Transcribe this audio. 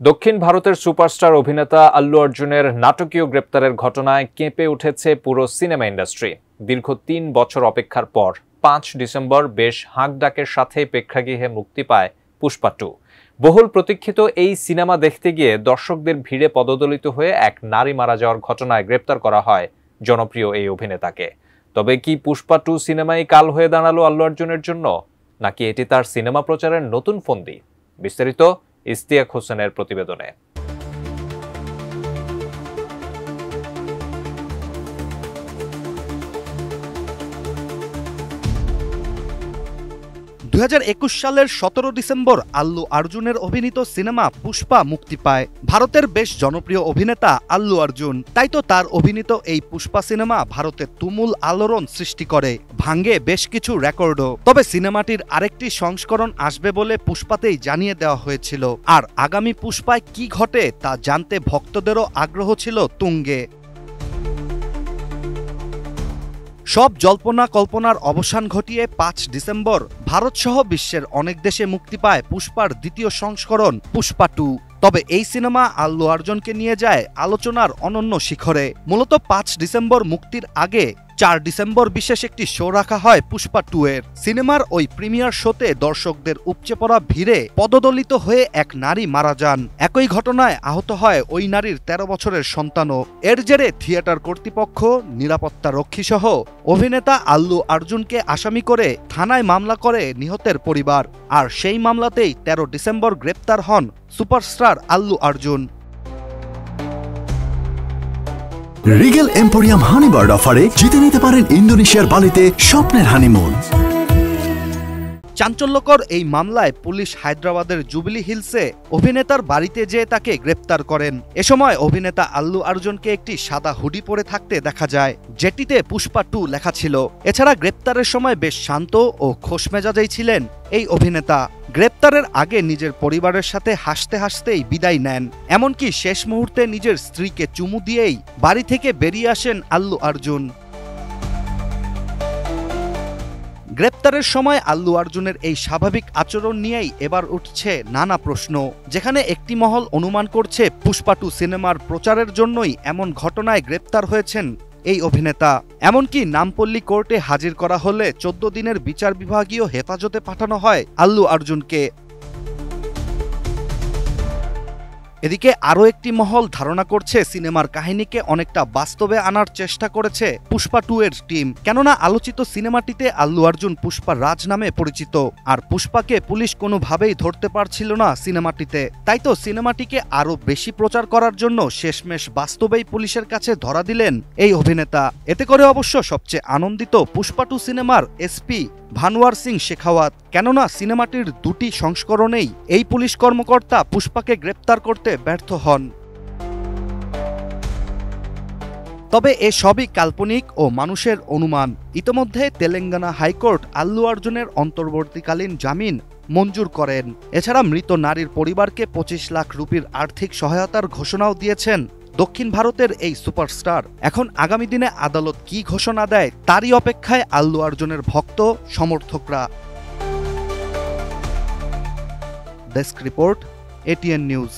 দক্ষিণ ভারতের সুপারস্টার অভিনেতা আল্লু অর্জুনের নাটকীয় গ্রেপ্তারের ঘটনায় কেঁপে উঠেছে পুরো সিনেমা ইন্ডাস্ট্রি। দীর্ঘ ৩ বছর অপেক্ষার পর ৫ ডিসেম্বর বেশ হাঁকডাকের সাথে প্রেক্ষাগৃহে মুক্তি পায় পুষ্পা 2। বহুল প্রতীক্ষিত এই সিনেমা দেখতে গিয়ে দর্শকদের ভিড়ে পদদলিত হয়ে এক নারী মারা যাওয়ার ঘটনায় গ্রেপ্তার করা হয় জনপ্রিয় এই অভিনেতাকে। তবে কি পুষ্পা 2 সিনেমাই কাল হয়ে দাঁড়ালো আল্লু অর্জুনের জন্য, নাকি এটি তার সিনেমা প্রচারের নতুন ফন্দি? বিস্তারিত ইস্তিয়াক হোসেনের প্রতিবেদনে। 2021 সালের 17 ডিসেম্বর আল্লু অর্জুনের অভিনীত সিনেমা পুষ্পা মুক্তি পায়। ভারতের বেশ জনপ্রিয় অভিনেতা আল্লু অর্জুন, তাই তো তার অভিনীত এই পুষ্পা সিনেমা ভারতে তুমুল আলোড়ন সৃষ্টি করে, ভাঙে বেশ কিছু রেকর্ডও। তবে সিনেমাটির আরেকটি সংস্করণ আসবে বলে পুষ্পাতেই জানিয়ে দেওয়া হয়েছিল, আর আগামী পুষ্পায় কি ঘটে তা জানতে ভক্তদেরও আগ্রহ ছিল তুঙ্গে। সব জল্পনা কল্পনার অবসান ঘটিয়ে ৫ ডিসেম্বর ভারতসহ বিশ্বের অনেক দেশে মুক্তি পায় পুষ্পার দ্বিতীয় সংস্করণ পুষ্পা 2। তবে এই সিনেমা আল্লু অর্জুনকে নিয়ে যায় আলোচনার অনন্য শিখরে। মূলত ৫ ডিসেম্বর মুক্তির আগে ৪ ডিসেম্বর বিশেষ একটি শো রাখা হয় পুষ্পা 2 এর। সিনেমার ওই প্রিমিয়ার শোতে দর্শকদের উপচে পড়া ভিড়ে পদদলিত হয়ে এক নারী মারা যান। একই ঘটনায় আহত হয় ওই নারীর ১৩ বছরের সন্তানও। এর জেরে থিয়েটার কর্তৃপক্ষ, নিরাপত্তা রক্ষী সহ অভিনেতা আল্লু অর্জুনকে আসামি করে থানায় মামলা করে নিহতের পরিবার। আর সেই মামলাতেই ১৩ ডিসেম্বর গ্রেপ্তার হন superstar Allu Arjun. Regal Emporium Honeybird অফারে জিতে নিতে পারেন ইন্দোনেশিয়ার বালিতে স্বপ্নের হানিমুন। চাঞ্চল্যকর এই মামলায় পুলিশ হায়দ্রাবাদের জুবিলি হিলসে অভিনেতার বাড়িতে যেয়ে তাকে গ্রেপ্তার করেন। এ সময় অভিনেতা আল্লু অর্জুনকে একটি সাদা হুডি পরে থাকতে দেখা যায়, যেটিতে পুষ্পা 2 লেখা ছিল। এছাড়া গ্রেপ্তারের সময় বেশ শান্ত ও খোশমেজাজেই ছিলেন এই অভিনেতা। গ্রেপ্তারের আগে নিজের পরিবারের সাথে হাসতে হাসতেই বিদায় নেন। এমনকি শেষ মুহূর্তে নিজের স্ত্রীকে চুমু দিয়েই বাড়ি থেকে বেরিয়ে আসেন আল্লু অর্জুন। গ্রেপ্তারের সময় আল্লু অর্জুনের এই স্বাভাবিক আচরণ নিয়েই এবার উঠছে নানা প্রশ্ন, যেখানে একটি মহল অনুমান করছে পুষ্পা 2 সিনেমার প্রচারের জন্যই এমন ঘটনায় গ্রেপ্তার হয়েছেন এই অভিনেতা। এমনকি নামপল্লী কোর্টে হাজির করা হলে 14 দিনের বিচার বিভাগীয় হেফাজতে পাঠানো হয় আল্লু অর্জুনকে। এদিকে আরও একটি মহল ধারণা করছে সিনেমার কাহিনীকে অনেকটা বাস্তবে আনার চেষ্টা করেছে পুষ্পা 2 এর টিম। কেননা আলোচিত সিনেমাটিতে আল্লু অর্জুন পুষ্পা রাজ নামে পরিচিত, আর পুষ্পাকে পুলিশ কোনোভাবেই ধরতে পারছিল না সিনেমাটিতে। তাই তো সিনেমাটিকে আরও বেশি প্রচার করার জন্য শেষমেশ বাস্তবেই পুলিশের কাছে ধরা দিলেন এই অভিনেতা। এতে করে অবশ্য সবচেয়ে আনন্দিত পুষ্পা 2 সিনেমার এসপি ভানুয়ার সিং শেখাওয়াত, কেননা সিনেমাটির 2টি সংস্করণেই এই পুলিশ কর্মকর্তা পুষ্পাকে গ্রেপ্তার করতে ব্যর্থ হন। তবে এ সবই কাল্পনিক ও মানুষের অনুমান। ইতোমধ্যে তেলেঙ্গানা হাইকোর্ট আল্লু অর্জুনের অন্তর্বর্তীকালীন জামিন মঞ্জুর করেন। এছাড়া মৃত নারীর পরিবারকে ২৫ লাখ রুপির আর্থিক সহায়তার ঘোষণাও দিয়েছেন দক্ষিণ ভারতের এই সুপারস্টার। এখন আগামী দিনে আদালত কি ঘোষণা দেয় তারই অপেক্ষায় আল্লু অর্জুনের ভক্ত সমর্থকরা। Desk report, ATN news.